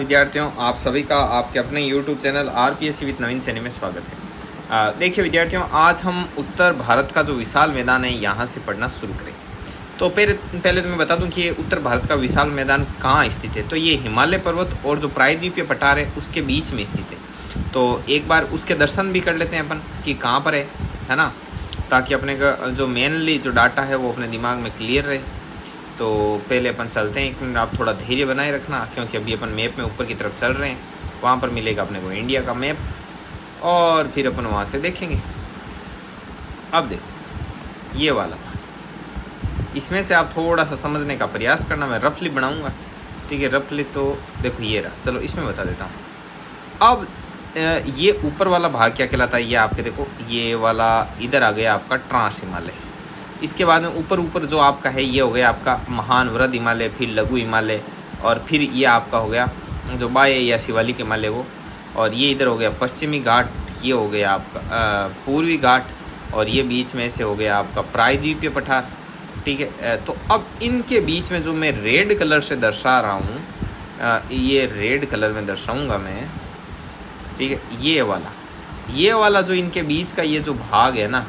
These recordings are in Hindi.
विद्यार्थियों, आप सभी का आपके अपने YouTube चैनल आरपीएससी विद नवीन सैनी में स्वागत है। देखिए विद्यार्थियों, आज हम उत्तर भारत का जो विशाल मैदान है यहाँ से पढ़ना शुरू करें। तो पहले तो मैं बता दूं कि ये उत्तर भारत का विशाल मैदान कहाँ स्थित है। तो ये हिमालय पर्वत और जो प्रायद्वीपीय पठार है उसके बीच में स्थित है। तो एक बार उसके दर्शन भी कर लेते हैं अपन कि कहाँ पर है ना, ताकि अपने का जो मेनली जो डाटा है वो अपने दिमाग में क्लियर रहे। तो पहले अपन चलते हैं, 1 मिनट आप थोड़ा धैर्य बनाए रखना, क्योंकि अभी अपन मैप में ऊपर की तरफ चल रहे हैं। वहाँ पर मिलेगा अपने को इंडिया का मैप और फिर अपन वहाँ से देखेंगे। अब देखो ये वाला, इसमें से आप थोड़ा सा समझने का प्रयास करना। मैं रफली बनाऊँगा, ठीक है। रफली तो देखो ये रहा, चलो इसमें बता देता हूँ। अब ये ऊपर वाला भाग क्या कहलाता है, ये आपके देखो ये वाला इधर आ गया आपका ट्रांस हिमालय। इसके बाद में ऊपर जो आपका है ये हो गया आपका महान वृहद हिमालय, फिर लघु हिमालय, और फिर ये आपका हो गया जो बाह्य या शिवालिक हिमालय वो, और ये इधर हो गया पश्चिमी घाट, ये हो गया आपका पूर्वी घाट, और ये बीच में से हो गया आपका प्रायद्वीपीय पठार, ठीक है। तो अब इनके बीच में जो मैं रेड कलर से दर्शा रहा हूँ, ये रेड कलर में दर्शाऊँगा मैं, ठीक है। ये वाला जो इनके बीच का ये जो भाग है ना,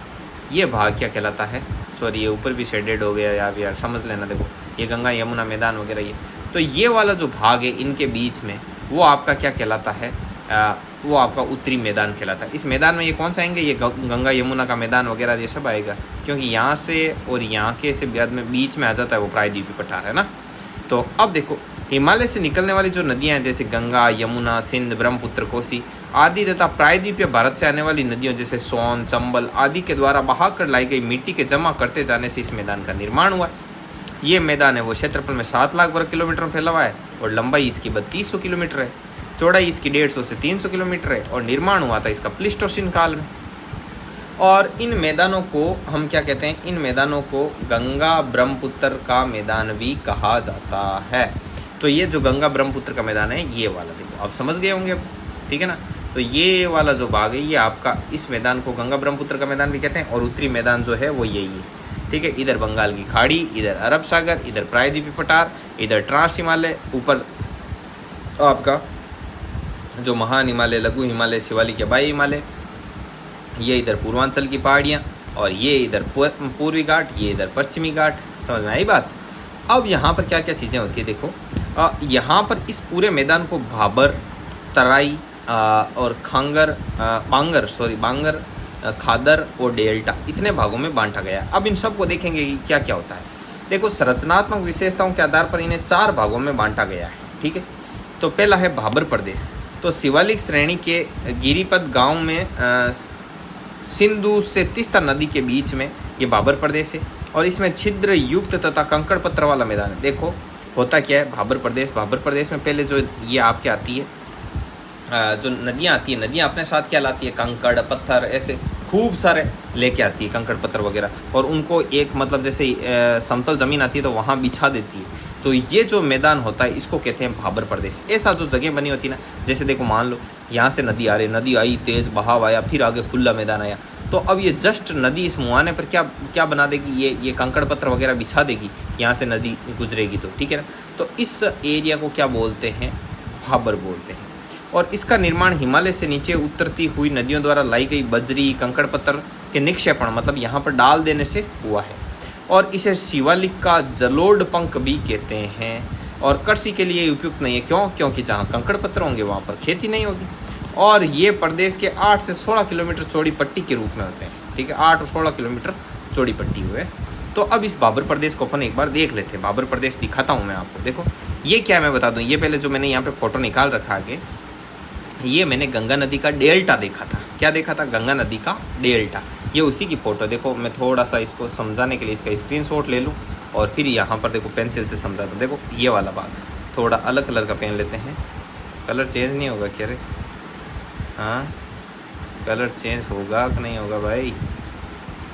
ये भाग क्या कहलाता है, सॉरी ये ऊपर भी शेडेड हो गया यार समझ लेना। देखो ये गंगा यमुना मैदान वगैरह ये, तो ये वाला जो भाग है इनके बीच में वो आपका क्या कहलाता है, वो आपका उत्तरी मैदान कहलाता है। इस मैदान में ये कौन सा आएंगे, ये गंगा यमुना का मैदान वगैरह ये सब आएगा, क्योंकि यहाँ से और यहाँ के से बाद में बीच में आ जाता है वो प्रायद्वीपीय पठार, है ना। तो अब देखो हिमालय से निकलने वाली जो नदियाँ हैं जैसे गंगा, यमुना, सिंध, ब्रह्मपुत्र, कोसी आदि तथा प्रायद्वीपीय भारत से आने वाली नदियों जैसे सोन, चंबल आदि के द्वारा बहाकर लाई गई मिट्टी के जमा करते जाने से इस मैदान का निर्माण हुआ है। ये मैदान है वो क्षेत्रफल में 7 लाख वर्ग किलोमीटर में फैला हुआ है, और लंबाई इसकी 3200 किलोमीटर है, चौड़ाई इसकी 150 से 300 किलोमीटर है, और निर्माण हुआ था इसका प्लीस्टोसीन काल में। और इन मैदानों को हम क्या कहते हैं, इन मैदानों को गंगा ब्रह्मपुत्र का मैदान भी कहा जाता है। तो ये जो गंगा ब्रह्मपुत्र का मैदान है ये वाला, देखो आप समझ गए होंगे, ठीक है ना। तो ये वाला जो भाग है ये आपका, इस मैदान को गंगा ब्रह्मपुत्र का मैदान भी कहते हैं, और उत्तरी मैदान जो है वो यही है, ठीक है। इधर बंगाल की खाड़ी, इधर अरब सागर, इधर प्रायद्वीपीय पठार, इधर ट्रांस हिमालय, ऊपर आपका जो महान हिमालय, लघु हिमालय, शिवालिक या बाह्य हिमालय, ये इधर पूर्वांचल की पहाड़ियाँ, और ये इधर पूर्वी घाट, ये इधर पश्चिमी घाट। समझ में आई बात। अब यहाँ पर क्या क्या चीज़ें होती है, देखो यहाँ पर इस पूरे मैदान को भाबर, तराई और बांगर, खादर और डेल्टा इतने भागों में बांटा गया। अब इन सब को देखेंगे कि क्या क्या होता है। देखो संरचनात्मक विशेषताओं के आधार पर इन्हें 4 भागों में बांटा गया है, ठीक है। तो पहला है भाबर प्रदेश। तो शिवालिक श्रेणी के गिरिपथ गांव में सिंधु से तीस्ता नदी के बीच में ये भाबर प्रदेश है, और इसमें छिद्र युक्त तथा कंकड़ पत्थर वाला मैदान है। देखो होता क्या है, भाबर प्रदेश में पहले जो ये आपके आती है, जो नदियाँ आती है, नदियाँ अपने साथ क्या लाती है, कंकड़ पत्थर ऐसे खूब सारे लेके आती है, कंकड़ पत्थर वगैरह, और उनको एक मतलब जैसे समतल ज़मीन आती है तो वहाँ बिछा देती है। तो ये जो मैदान होता है इसको कहते हैं भाबर प्रदेश। ऐसा जो जगह बनी होती है ना, जैसे देखो मान लो यहाँ से नदी आ रही, नदी आई, तेज़ बहाव आया, फिर आगे खुला मैदान आया, तो अब ये जस्ट नदी इस मुहाने पर क्या बना देगी, ये कंकड़ पत्थर वगैरह बिछा देगी, यहाँ से नदी गुजरेगी, तो ठीक है ना। तो इस एरिया को क्या बोलते हैं, भाबर बोलते हैं। और इसका निर्माण हिमालय से नीचे उतरती हुई नदियों द्वारा लाई गई बजरी, कंकड़ पत्थर के निक्षेपण मतलब यहाँ पर डाल देने से हुआ है। और इसे शिवालिक का जलोढ़ पंख भी कहते हैं, और कृषि के लिए उपयुक्त नहीं है। क्यों? क्योंकि जहाँ कंकड़ पत्थर होंगे वहाँ पर खेती नहीं होगी। और ये प्रदेश के 8 से 16 किलोमीटर चौड़ी पट्टी के रूप में होते हैं, ठीक है। 8 और 16 किलोमीटर चौड़ी पट्टी हुए। तो अब इस भाबर प्रदेश को अपन एक बार देख लेते हैं। भाबर प्रदेश दिखाता हूँ मैं आपको। देखो ये क्या है मैं बता दूँ। ये पहले जो मैंने यहाँ पे फोटो निकाल रखा आगे, ये मैंने गंगा नदी का डेल्टा देखा था। क्या देखा था? गंगा नदी का डेल्टा। ये उसी की फ़ोटो। देखो मैं थोड़ा सा इसको समझाने के लिए इसका स्क्रीनशॉट ले लूँ, और फिर यहाँ पर देखो पेंसिल से समझा दूँ। देखो ये वाला भाग, थोड़ा अलग कलर का पेन लेते हैं। कलर चेंज नहीं होगा क्या रे? हाँ कलर चेंज होगा कि नहीं होगा भाई?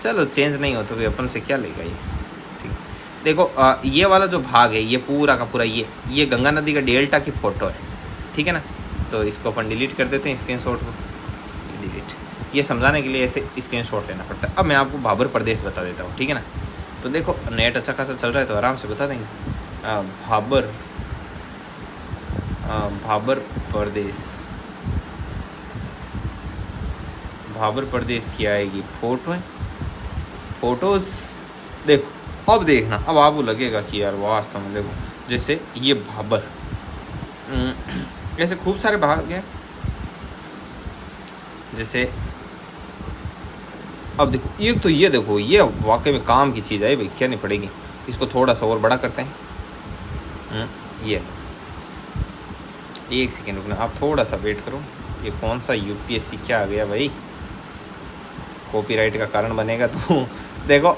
चलो चेंज नहीं हो तो फिर अपन से क्या लेगा ये, ठीक। देखो ये वाला जो भाग है ये पूरा का पूरा ये गंगा नदी का डेल्टा की फ़ोटो है, ठीक है ना। तो इसको अपन डिलीट कर देते हैं, स्क्रीनशॉट को डिलीट। ये समझाने के लिए ऐसे स्क्रीनशॉट लेना पड़ता है। अब मैं आपको भाबर प्रदेश बता देता हूँ, ठीक है ना। तो देखो नेट अच्छा खासा चल रहा है तो आराम से बता देंगे। भाबर भाबर प्रदेश, भाबर प्रदेश की आएगी फोटो है, फोटोज। देखो अब देखना, अब आपको लगेगा कि यार वास्तव में देखो, जैसे ये भाबर, ऐसे खूब सारे भाग हैं। जैसे अब देखो ये तो, ये देखो ये वाकई में काम की चीज़ है भाई, क्या नहीं पड़ेगी। इसको थोड़ा सा और बड़ा करते हैं। ये एक सेकेंड रुकना, आप थोड़ा सा वेट करो। ये कौन सा यूपीएससी क्या आ गया भाई, कॉपीराइट का कारण बनेगा तो देखो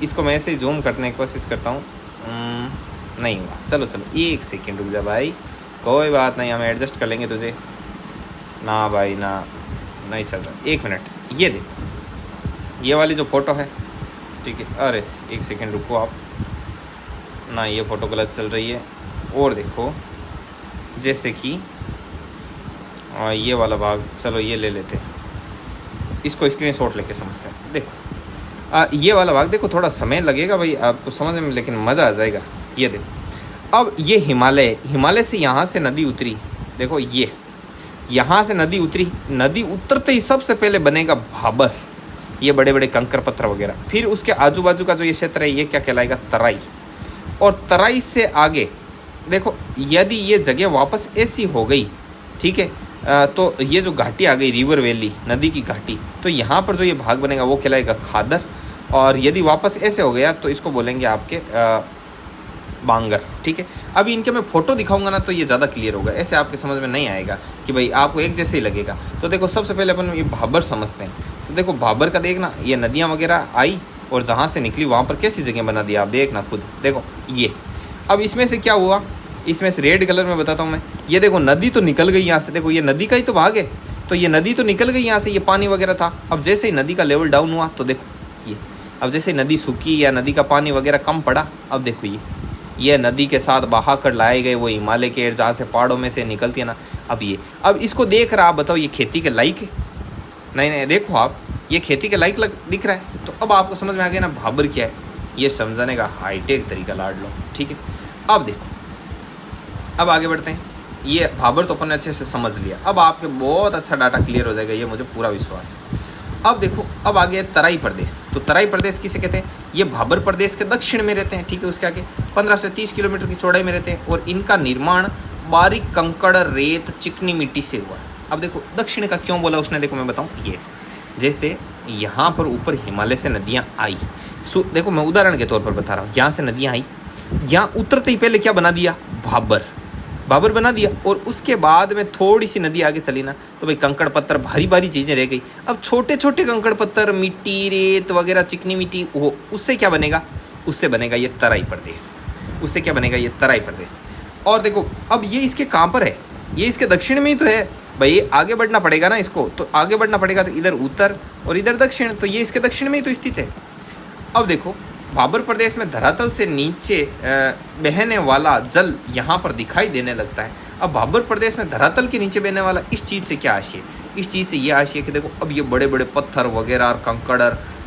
इसको मैं ऐसे जूम करने की कोशिश करता हूँ, नहीं हुआ। चलो चलो एक सेकेंड रुक जा भाई, कोई बात नहीं, हम एडजस्ट कर लेंगे तुझे। ना भाई ना, नहीं चल रहा, एक मिनट। ये देखो ये वाली जो फ़ोटो है, ठीक है, अरे एक सेकेंड रुको आप, ना ये फ़ोटो गलत चल रही है। और देखो जैसे कि ये वाला भाग, चलो ये ले लेते हैं, इसको स्क्रीनशॉट लेके समझते हैं। देखो ये वाला भाग देखो, थोड़ा समय लगेगा भाई आपको समझने में, लेकिन मज़ा आ जाएगा। ये देखो अब ये हिमालय से यहाँ से नदी उतरी, देखो ये यहाँ से नदी उतरी, नदी उतरते ही सबसे पहले बनेगा भाबर, ये बड़े बड़े कंकर पत्थर वगैरह। फिर उसके आजू बाजू का जो ये क्षेत्र है, ये क्या कहलाएगा, तराई। और तराई से आगे देखो, यदि ये जगह वापस ऐसी हो गई, ठीक है, तो ये जो घाटी आ गई, रिवर वैली, नदी की घाटी, तो यहाँ पर जो ये भाग बनेगा वो कहलाएगा खादर। और यदि वापस ऐसे हो गया तो इसको बोलेंगे आपके बांगर, ठीक है। अभी इनके मैं फ़ोटो दिखाऊंगा ना तो ये ज़्यादा क्लियर होगा, ऐसे आपके समझ में नहीं आएगा कि भाई आपको एक जैसे ही लगेगा। तो देखो सबसे पहले अपन ये भाबर समझते हैं। तो देखो भाबर का देखना, ये नदियाँ वगैरह आई और जहाँ से निकली वहाँ पर कैसी जगह बना दिया, आप देखना खुद। देखो ये, अब इसमें से क्या हुआ, इसमें से रेड कलर में बताता हूँ मैं। ये देखो नदी तो निकल गई यहाँ से, देखो ये नदी का ही तो भाग है, तो ये नदी तो निकल गई यहाँ से, ये पानी वगैरह था। अब जैसे ही नदी का लेवल डाउन हुआ तो देखो ये, अब जैसे नदी सूखी या नदी का पानी वगैरह कम पड़ा, अब देखो ये नदी के साथ बहा कर लाए गए वो हिमालय के जहाँ से पहाड़ों में से निकलती है ना। अब इसको देख रहा, आप बताओ ये खेती के लायक है? नहीं, देखो आप, ये खेती के लायक दिख रहा है। तो अब आपको समझ में आ गया ना भाबर क्या है, ये समझाने का हाईटेक तरीका लाड लो, ठीक है। अब देखो, अब आगे बढ़ते हैं। ये भाबर तो अपन ने अच्छे से समझ लिया, अब आपके बहुत अच्छा डाटा क्लियर हो जाएगा, ये मुझे पूरा विश्वास है। अब देखो, अब आगे तराई प्रदेश। तो तराई प्रदेश किसे कहते हैं, ये भाबर प्रदेश के दक्षिण में रहते हैं, ठीक है। उसके आगे 15 से 30 किलोमीटर की चौड़ाई में रहते हैं और इनका निर्माण बारीक कंकड़, रेत, चिकनी मिट्टी से हुआ। अब देखो दक्षिण का क्यों बोला उसने, देखो मैं बताऊँ। ये जैसे यहाँ पर ऊपर हिमालय से नदियाँ आई, देखो मैं उदाहरण के तौर पर बता रहा हूँ, यहाँ से नदियाँ आई, यहाँ उतरते ही पहले क्या बना दिया, भाबर बना दिया। और उसके बाद में थोड़ी सी नदी आगे चली ना तो भाई कंकड़ पत्थर, भारी भारी चीज़ें रह गई। अब छोटे छोटे कंकड़ पत्थर, मिट्टी, रेत वगैरह, चिकनी मिट्टी, वो उससे क्या बनेगा, उससे बनेगा ये तराई प्रदेश। उससे क्या बनेगा, ये तराई प्रदेश। और देखो अब ये इसके कहाँ पर है, ये इसके दक्षिण में ही तो है भाई, आगे बढ़ना पड़ेगा ना इसको, तो आगे बढ़ना पड़ेगा तो इधर उत्तर और इधर दक्षिण, तो ये इसके दक्षिण में ही तो स्थित है। अब देखो भाबर प्रदेश में धरातल से नीचे बहने वाला जल यहाँ पर दिखाई देने लगता है। अब भाबर प्रदेश में धरातल के नीचे बहने वाला, इस चीज़ से क्या आशय, इस चीज़ से ये आशय कि देखो अब ये बड़े बड़े पत्थर वगैरह और कंकड़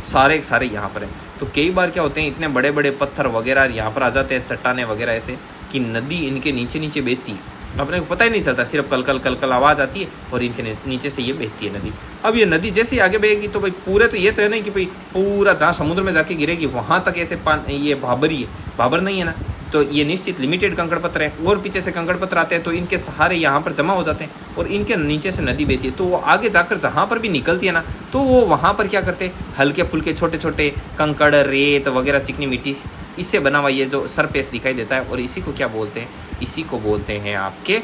सारे के सारे यहाँ पर हैं। तो कई बार क्या होते हैं, इतने बड़े बड़े पत्थर वगैरह यहाँ पर आ जाते हैं, चट्टाने वगैरह ऐसे, कि नदी इनके नीचे नीचे बहती है, अपने को पता ही नहीं चलता, सिर्फ कल कल आवाज़ आती है और इनके नीचे से ये बहती है नदी। अब ये नदी जैसे ही आगे बहेगी तो भाई पूरे तो ये तो है नहीं कि भाई पूरा जहाँ समुद्र में जाके गिरेगी वहाँ तक ऐसे ये भाबर ही है, भाबर नहीं है ना। तो ये निश्चित लिमिटेड कंकड़ पत्थर हैं और पीछे से कंकड़ पत्थर आते हैं, तो इनके सहारे यहाँ पर जमा हो जाते हैं और इनके नीचे से नदी बहती है। तो वो आगे जाकर जहाँ पर भी निकलती है ना, तो वो वहाँ पर क्या करते हैं, हल्के फुल्के छोटे छोटे कंकड़, रेत वगैरह, चिकनी मिट्टी, इससे बना हुआ ये जो सरफेस दिखाई देता है, और इसी को क्या बोलते हैं, इसी को बोलते हैं आपके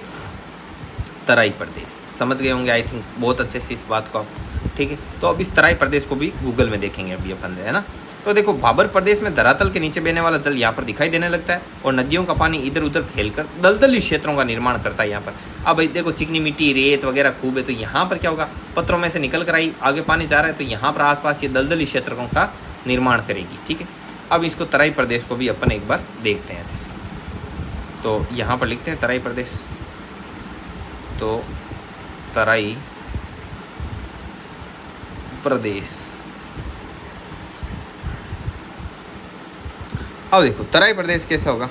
तराई प्रदेश। समझ गए होंगे आई थिंक बहुत अच्छे से इस बात को आप, ठीक है। तो अब इस तराई प्रदेश को भी गूगल में देखेंगे अभी अपन, है ना। तो देखो भाबर प्रदेश में धरातल के नीचे बहने वाला जल यहाँ पर दिखाई देने लगता है और नदियों का पानी इधर उधर फैलकर दलदली क्षेत्रों का निर्माण करता है यहाँ पर। अब भाई देखो चिकनी मिट्टी, रेत वगैरह खूब है, तो यहाँ पर क्या होगा, पत्थरों में से निकल कर आई, आगे पानी जा रहा है, तो यहाँ पर आसपास ये दलदली क्षेत्रों का निर्माण करेगी, ठीक है। अब इसको तराई प्रदेश को भी अपन एक बार देखते हैं अच्छे से। तो यहाँ पर लिखते हैं तराई प्रदेश, तो तराई प्रदेश। अब देखो तराई प्रदेश कैसा होगा,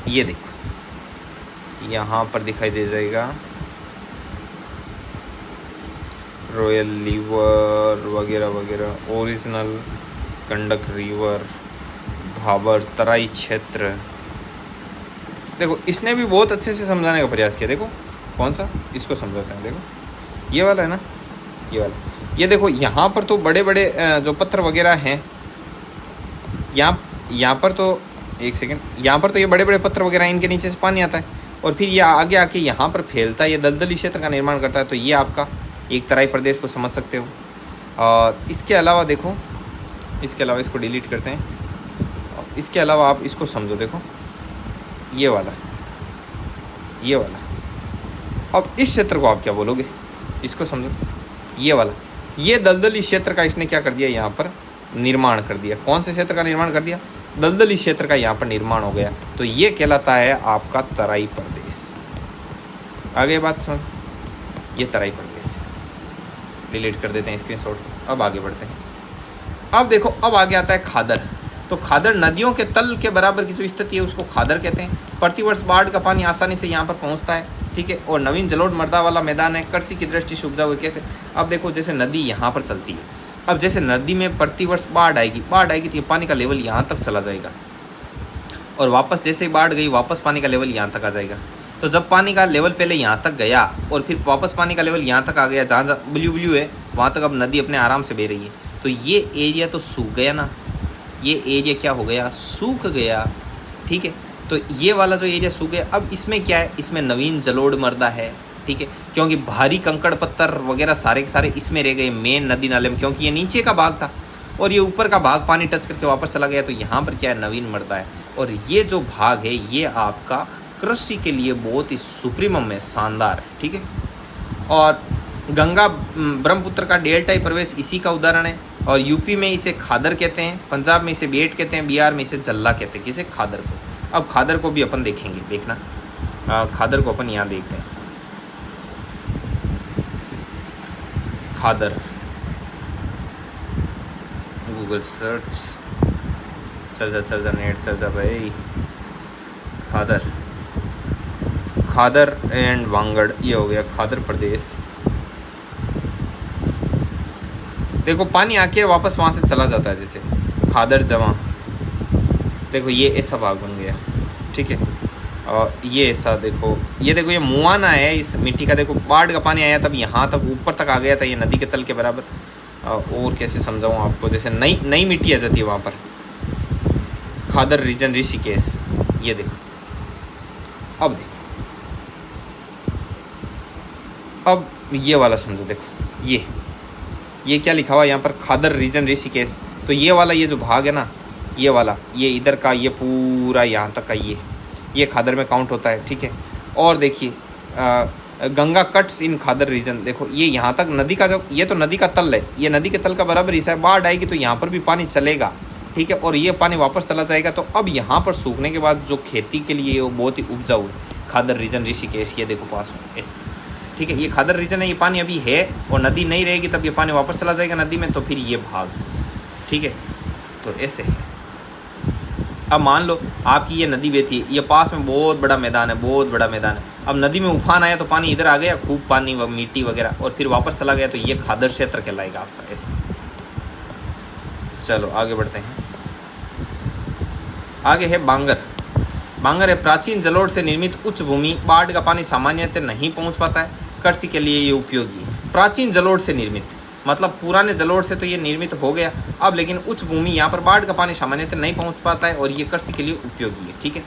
ये देखो यहाँ पर दिखाई दे जाएगा रॉयल रिवर वगैरह वगैरह, ओरिजिनल, गंडक रिवर, भाबर, तराई क्षेत्र। देखो इसने भी बहुत अच्छे से समझाने का प्रयास किया। देखो कौन सा, इसको समझाते हैं। देखो ये वाला है ना, ये वाला। ये देखो यहाँ पर तो बड़े बड़े जो पत्थर वगैरह हैं, यहाँ पर तो एक सेकेंड, यहाँ पर तो ये बड़े बड़े पत्थर वगैरह, इनके नीचे से पानी आता है और फिर ये आगे आके यहाँ पर फैलता है, ये दलदली क्षेत्र का निर्माण करता है। तो ये आपका एक तराई प्रदेश को समझ सकते हो। और इसके अलावा देखो, इसके अलावा इसको डिलीट करते हैं। और इसके अलावा आप इसको समझो, देखो ये वाला, ये वाला। अब इस क्षेत्र को आप क्या बोलोगे, इसको समझो, ये वाला, ये दलदली क्षेत्र का इसने क्या कर दिया, यहाँ पर निर्माण कर दिया। कौन से क्षेत्र का निर्माण कर दिया, दलदली क्षेत्र का यहाँ पर निर्माण हो गया। तो ये कहलाता है आपका तराई प्रदेश। आगे बात समझ, ये तराई प्रदेश, डिलीट कर देते हैं स्क्रीनशॉट। अब आगे बढ़ते हैं। अब देखो, अब आगे आता है खादर। तो खादर नदियों के तल के बराबर की जो स्थिति है उसको खादर कहते हैं। प्रतिवर्ष बाढ़ का पानी आसानी से यहाँ पर पहुँचता है, ठीक है। और नवीन जलोढ़ मृदा वाला मैदान है, कृषि की दृष्टि से उपजाऊ है। कैसे, अब देखो जैसे नदी यहाँ पर चलती है, अब जैसे नदी में प्रतिवर्ष बाढ़ आएगी तो ये पानी का लेवल यहाँ तक चला जाएगा और वापस जैसे ही बाढ़ गई वापस पानी का लेवल यहाँ तक आ जाएगा। तो जब पानी का लेवल पहले यहाँ तक गया और फिर वापस पानी का लेवल यहाँ तक आ गया, जहाँ जहाँ ब्लू है वहाँ तक अब नदी अपने आराम से बह रही है। तो ये एरिया तो सूख गया ना, ये एरिया क्या हो गया, सूख गया, ठीक है। तो ये वाला जो एरिया सूख गया, अब इसमें क्या है, इसमें नवीन जलोढ़ मृदा है, ठीक है। क्योंकि भारी कंकड़ पत्थर वगैरह सारे के सारे इसमें रह गए मेन नदी नाले में, क्योंकि ये नीचे का भाग था और ये ऊपर का भाग पानी टच करके वापस चला गया। तो यहाँ पर क्या है, नवीन मृदा है। और ये जो भाग है ये आपका कृषि के लिए बहुत ही सुप्रीमम है, शानदार है, ठीक है। और गंगा ब्रह्मपुत्र का डेल्टाई प्रवेश इसी का उदाहरण है। और यूपी में इसे खादर कहते हैं, पंजाब में इसे बेट कहते हैं, बिहार में इसे जल्ला कहते हैं। किसे, खादर को। अब खादर को भी अपन देखेंगे, देखना खादर को अपन यहाँ देखते हैं। खादर, गूगल सर्च, चल जा नेट चल जा भाई। खादर एंड वांगड़, ये हो गया खादर प्रदेश। देखो पानी आके वापस वहाँ से चला जाता है, जैसे खादर जमा, देखो ये ऐसा भाग बन गया, ठीक है। और ये ऐसा देखो, ये देखो ये मुआना है इस मिट्टी का। देखो बाढ़ का पानी आया तब यहाँ तक ऊपर तक आ गया था, ये नदी के तल के बराबर। और कैसे समझाऊँ आपको, जैसे नई मिट्टी आ जाती है वहाँ पर। खादर रीजन, ऋषिकेश, ये देखो। अब देखो, अब ये वाला समझो, देखो ये क्या लिखा हुआ यहाँ पर, खादर रीजन ऋषिकेश। तो ये वाला, ये जो भाग है ना, ये वाला, ये इधर का, ये पूरा यहाँ तक का, ये खादर में काउंट होता है, ठीक है। और देखिए Ganga cuts in khadar region. देखो ये यहाँ तक नदी का, जब ये तो नदी का तल है, ये नदी के तल का बराबर हिस्सा है। बाढ़ आएगी तो यहाँ पर भी पानी चलेगा, ठीक है। और ये पानी वापस चला जाएगा। तो अब यहाँ पर सूखने के बाद जो खेती के लिए वो बहुत ही उपजाऊ है। खादर रीजन ऋषिकेश, ये देखो पास में ऐसे, ठीक है। ये खादर रीजन है, ये पानी अभी है और नदी नहीं रहेगी तब ये पानी वापस चला जाएगा नदी में। तो फिर ये भाग, ठीक है। तो ऐसे है। अब मान लो आपकी ये नदी बहती है, ये पास में बहुत बड़ा मैदान है, बहुत बड़ा मैदान है। अब नदी में उफान आया तो पानी इधर आ गया, खूब पानी व मिट्टी वगैरह, और फिर वापस चला गया। तो ये खादर क्षेत्र कहलाएगा आपका, ऐसे। चलो आगे बढ़ते हैं। आगे है बांगर। बांगर है प्राचीन जलोढ़ से निर्मित उच्च भूमि। बाढ़ का पानी सामान्यतः नहीं पहुंच पाता है, कृषि के लिए ये उपयोगी है। प्राचीन जलोढ़ से निर्मित मतलब पुराने जलोढ़ से तो ये निर्मित हो गया अब, लेकिन उच्च भूमि यहाँ पर बाढ़ का पानी सामान्यतः नहीं पहुँच पाता है और ये कृषि के लिए उपयोगी है, ठीक है।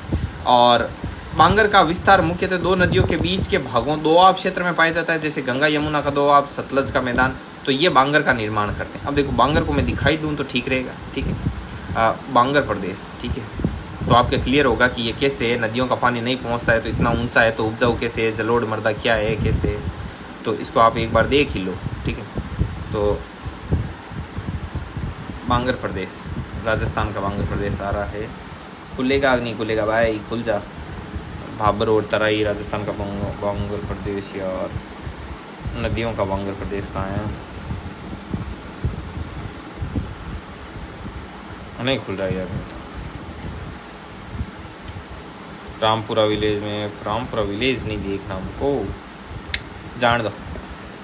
और बांगर का विस्तार मुख्यतः दो नदियों के बीच के भागों, दोआब क्षेत्र में पाया जाता है, जैसे गंगा यमुना का दोआब, सतलज का मैदान। तो ये बांगर का निर्माण करते हैं। अब देखो बांगर को मैं दिखाई दूँ तो ठीक रहेगा, ठीक है। बांगर प्रदेश, ठीक है। तो आपके क्लियर होगा कि ये कैसे है, नदियों का पानी नहीं पहुंचता है तो इतना ऊंचा है, तो उपजाऊ कैसे है, जलोढ़ मृदा क्या है, कैसे है। तो इसको आप एक बार देख ही लो, ठीक है। तो बांगर प्रदेश, राजस्थान का बांगर प्रदेश आ रहा है। खुलेगा नहीं खुलेगा भाई, खुल जा। भाबर और तराई राजस्थान का बांगर प्रदेश, यार नदियों का बांगर प्रदेश कहाँ है, नहीं खुल रहा है यार। रामपुरा विलेज में, रामपुरा विलेज नहीं देखना हमको, जान दो।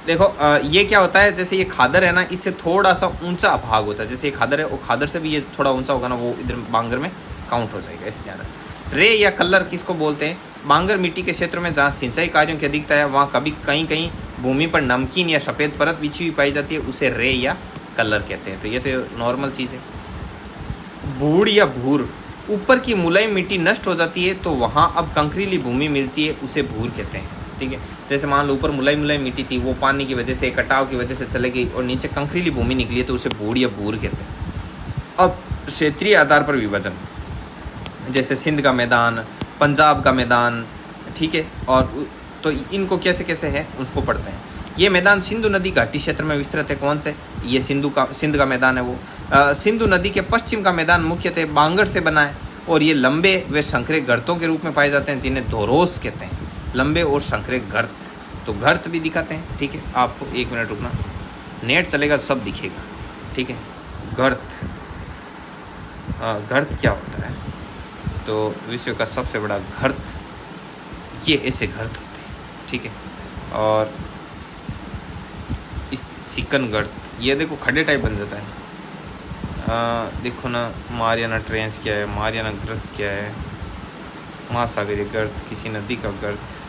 देखो ये क्या होता है, जैसे ये खादर है ना, इससे थोड़ा सा ऊंचा भाग होता है। जैसे ये खादर है, वो खादर से भी ये थोड़ा ऊंचा होगा ना, वो इधर बांगर में काउंट हो जाएगा। इससे ज़्यादा रे या कल्लर किसको बोलते हैं? बांगर मिट्टी के क्षेत्र में जहाँ सिंचाई कार्यों की अधिकता है, वहाँ कभी कहीं कहीं भूमि पर नमकीन या सफ़ेद परत बिछी हुई पाई जाती है, उसे रे या कलर कहते हैं। तो ये तो नॉर्मल चीज़ है। बूढ़ या भूर, ऊपर की मुलायम मिट्टी नष्ट हो जाती है तो वहाँ अब कंकरीली भूमि मिलती है, उसे भूर कहते हैं। ठीक है, जैसे मान लो ऊपर मुलायम मिट्टी थी, वो पानी की वजह से, कटाव की वजह से चले गई और नीचे कंकरीली भूमि निकली है, तो उसे बूढ़ या भूर कहते हैं। अब क्षेत्रीय आधार पर विभाजन, जैसे सिंध का मैदान, पंजाब का मैदान, ठीक है, और तो इनको कैसे कैसे है उसको पढ़ते हैं। ये मैदान सिंधु नदी घाटी क्षेत्र में विस्तृत है। कौन से? ये सिंध का मैदान है वो। सिंधु नदी के पश्चिम का मैदान मुख्यतः बांगर से बना है और ये लंबे व संकरे गर्तों के रूप में पाए जाते हैं, जिन्हें धोरोस कहते हैं। लंबे और संकरे गर्त, तो गर्त भी दिखाते हैं। ठीक है, आपको 1 मिनट रुकना, नेट चलेगा तो सब दिखेगा। ठीक है, गर्त, गर्त क्या होता है? तो विश्व का सबसे बड़ा गर्त, ये ऐसे गर्त होते हैं। ठीक है, और इस चिकन गर्त, ये देखो खड्डे टाइप बन जाता है। देखो ना, मारियाना ट्रेंच क्या है, मारियाना गर्त क्या है, महासागरीय गर्त, किसी नदी का गर्त।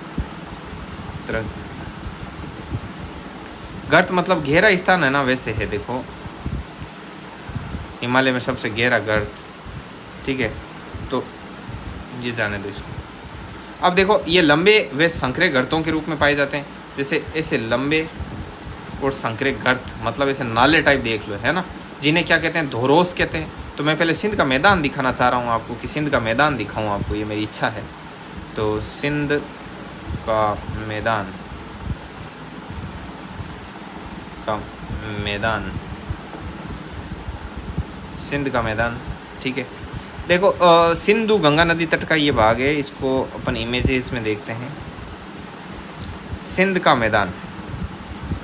गर्त मतलब गहरा स्थान है ना, वैसे है। देखो हिमालय में सबसे गहरा गर्त। ठीक है, तो ये जाने दो इसको। अब देखो, ये लंबे व संकरे गर्तों के रूप में पाए जाते हैं। जैसे ऐसे लंबे और संकरे गर्त, मतलब ऐसे नाले टाइप देख लो, है ना, जिन्हें क्या कहते हैं? धोरोस कहते हैं। तो मैं पहले सिंध का मैदान दिखाना चाह रहा हूँ आपको, कि सिंध का मैदान दिखाऊँ आपको, ये मेरी इच्छा है। तो सिंध का मैदान, सिंध का मैदान। ठीक है, देखो सिंधु गंगा नदी तट का ये भाग है, इसको अपन इमेजेस में देखते हैं। सिंध का मैदान,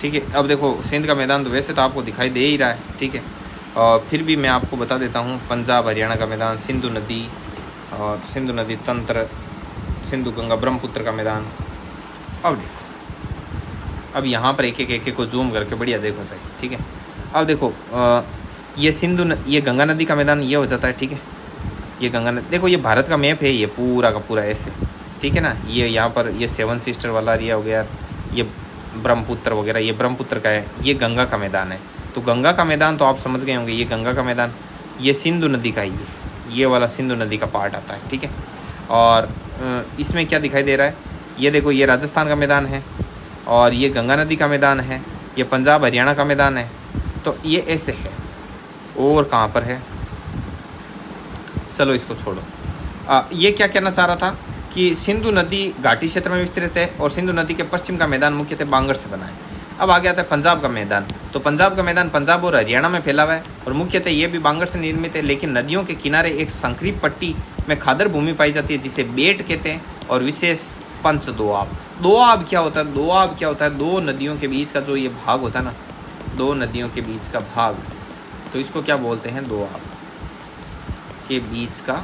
ठीक है। अब देखो सिंध का मैदान तो वैसे तो आपको दिखाई दे ही रहा है, ठीक है, और फिर भी मैं आपको बता देता हूँ। पंजाब हरियाणा का मैदान, सिंधु नदी और सिंधु नदी तंत्र, सिंधु गंगा ब्रह्मपुत्र का मैदान। अब देखो, अब यहाँ पर एक एक को जूम करके बढ़िया देखो सही, ठीक है। अब देखो ये गंगा नदी का मैदान ये हो जाता है, ठीक है। ये गंगा नदी, देखो ये भारत का मैप है, ये पूरा का पूरा ऐसे, ठीक है ना। ये यहाँ पर ये 7 सिस्टर वाला एरिया हो गया, ये ब्रह्मपुत्र वगैरह, ये ब्रह्मपुत्र का है, ये गंगा का मैदान है। तो गंगा का मैदान तो आप समझ गए होंगे, ये गंगा का मैदान, ये सिंधु नदी का ही है, ये वाला सिंधु नदी का पार्ट आता है, ठीक है। और इसमें क्या दिखाई दे रहा है, ये देखो ये राजस्थान का मैदान है, और ये गंगा नदी का मैदान है, ये पंजाब हरियाणा का मैदान है। तो ये ऐसे है, और कहाँ पर है, चलो इसको छोड़ो। ये क्या कहना चाह रहा था कि सिंधु नदी घाटी क्षेत्र में विस्तृत है, और सिंधु नदी के पश्चिम का मैदान मुख्यतः बांगर से बना है। अब आगे आता है पंजाब का मैदान। तो पंजाब का मैदान पंजाब और हरियाणा में फैला हुआ है, और मुख्यतः ये भी बांगर से निर्मित है, लेकिन नदियों के किनारे एक संकरी पट्टी में खादर भूमि पाई जाती है, जिसे बेट कहते हैं, और विशेष पंच दोआब। दोआब क्या होता है, दोआब क्या होता है, दो नदियों के बीच का जो ये भाग होता है ना, दो नदियों के बीच का भाग, तो इसको क्या बोलते हैं, दोआब के बीच का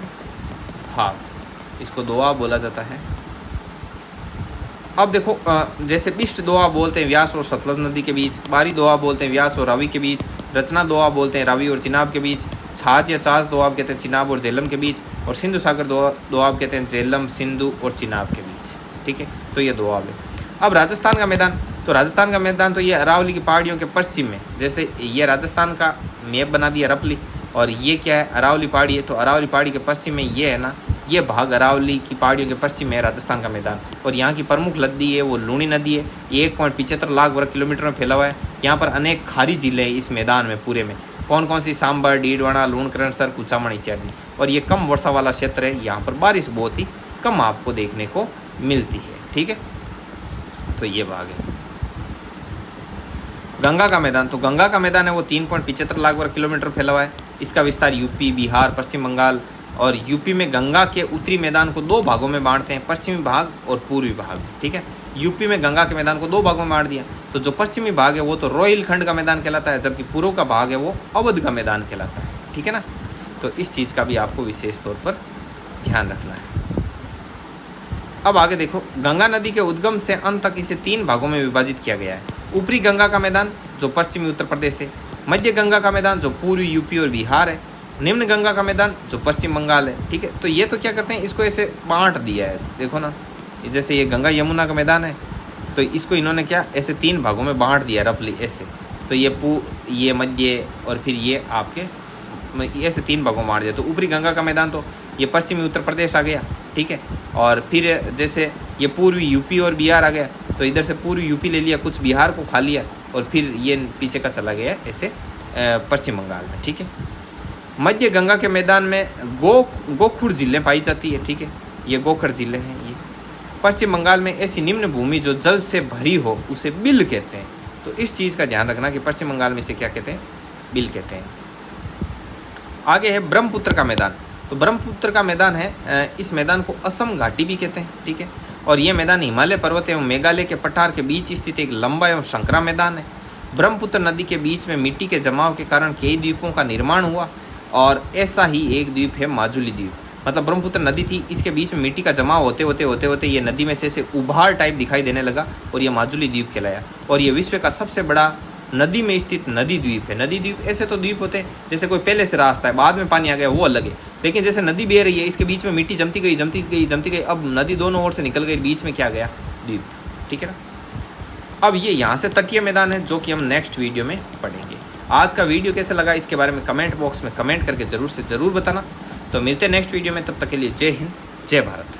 भाग, इसको दोआब बोला जाता है। अब देखो जैसे पिष्ट दोआब बोलते हैं व्यास और सतलज नदी के बीच, बारी दोआब बोलते हैं व्यास और रावी के बीच, रचना दोआब बोलते हैं रावी और चिनाब के बीच, छाछ या चास दोआब कहते हैं चिनाब और झेलम के बीच, और सिंधु सागर दोआब कहते हैं झेलम, सिंधु और चिनाब के बीच, ठीक है। तो ये दोआब है। अब राजस्थान का मैदान, तो राजस्थान का मैदान तो ये अरावली की पहाड़ियों के पश्चिम में, जैसे ये राजस्थान का मैप बना दिया रफली, और ये क्या है, अरावली पहाड़ी है। तो अरावली पहाड़ी के पश्चिम में ये है ना, ये भाग अरावली की पहाड़ियों के पश्चिम में है राजस्थान का मैदान, और यहाँ की प्रमुख नदी है वो लूणी नदी है। ये 1.75 लाख वर्ग किलोमीटर में फैला हुआ है। यहाँ पर अनेक खारी झीलें हैं इस मैदान में पूरे में। कौन कौन सी, सांबर, डीडवाना, लूणकरणसर, कुचामण इत्यादि। और ये कम वर्षा वाला क्षेत्र है, यहाँ पर बारिश बहुत ही कम आपको देखने को मिलती है, ठीक है। तो ये भाग है गंगा का मैदान। तो गंगा का मैदान है वो 3.75 लाख वर्ग किलोमीटर फैला हुआ है। इसका विस्तार यूपी, बिहार, पश्चिम बंगाल, और यूपी में गंगा के उत्तरी मैदान को 2 भागों में बांटते हैं, पश्चिमी भाग और पूर्वी भाग, ठीक है। यूपी में गंगा के मैदान को 2 भागों में बांट दिया। तो जो पश्चिमी भाग है वो तो रोहिलखंड का मैदान कहलाता है, जबकि पूर्व का भाग है वो अवध का मैदान कहलाता है, ठीक है ना। तो इस चीज़ का भी आपको विशेष तौर पर ध्यान रखना है। अब आगे देखो, गंगा नदी के उद्गम से अंत तक इसे 3 भागों में विभाजित किया गया है। ऊपरी गंगा का मैदान जो पश्चिमी उत्तर प्रदेश है, मध्य गंगा का मैदान जो पूर्वी यूपी और बिहार है, निम्न गंगा का मैदान जो पश्चिम बंगाल है। ठीक है, तो ये तो क्या करते हैं, इसको ऐसे बांट दिया है। देखो ना, जैसे ये गंगा यमुना का मैदान है, तो इसको इन्होंने क्या ऐसे 3 भागों में बांट दिया रफली ऐसे। तो ये मध्य और फिर ये आपके ऐसे 3 भागों में बांट दिया। तो ऊपरी गंगा का मैदान तो ये पश्चिमी उत्तर प्रदेश आ गया। ठीक है, और फिर जैसे ये पूर्वी यूपी और बिहार आ गया, तो इधर से पूर्वी यूपी ले लिया, कुछ बिहार को खा लिया, और फिर ये पीछे का चला गया ऐसे पश्चिम बंगाल में। ठीक है, मध्य गंगा के मैदान में गोखुर झीलें पाई जाती है। ठीक है, ये गोखर झीलें हैं। ये पश्चिम बंगाल में ऐसी निम्न भूमि जो जल से भरी हो उसे बिल कहते हैं। तो इस चीज़ का ध्यान रखना कि पश्चिम बंगाल में इसे क्या कहते हैं, बिल कहते हैं। आगे है ब्रह्मपुत्र का मैदान। तो ब्रह्मपुत्र का मैदान है, इस मैदान को असम घाटी भी कहते हैं। ठीक है, और ये मैदान हिमालय पर्वत एवं मेघालय के पठार के बीच स्थित एक लंबा एवं संकरा मैदान है। ब्रह्मपुत्र नदी के बीच में मिट्टी के जमाव के कारण कई द्वीपों का निर्माण हुआ, और ऐसा ही एक द्वीप है माजुली द्वीप। मतलब ब्रह्मपुत्र नदी थी, इसके बीच में मिट्टी का जमाव होते होते ये नदी में से ऐसे उभार टाइप दिखाई देने लगा, और ये माजुली द्वीप कहलाया। और ये विश्व का सबसे बड़ा नदी में स्थित नदी द्वीप है। नदी द्वीप ऐसे तो द्वीप होते हैं जैसे कोई पहले से रास्ता है, बाद में पानी आ गया, वो अलग है। लेकिन जैसे नदी बह रही है, इसके बीच में मिट्टी जमती गई, अब नदी दोनों ओर से निकल गई, बीच में क्या गया, द्वीप। ठीक है ना। अब ये यहाँ से तटीय मैदान है, जो कि हम नेक्स्ट वीडियो में पढ़ेंगे। आज का वीडियो कैसे लगा इसके बारे में कमेंट बॉक्स में कमेंट करके ज़रूर से ज़रूर बताना। तो मिलते हैं नेक्स्ट वीडियो में, तब तक के लिए जय हिंद, जय भारत।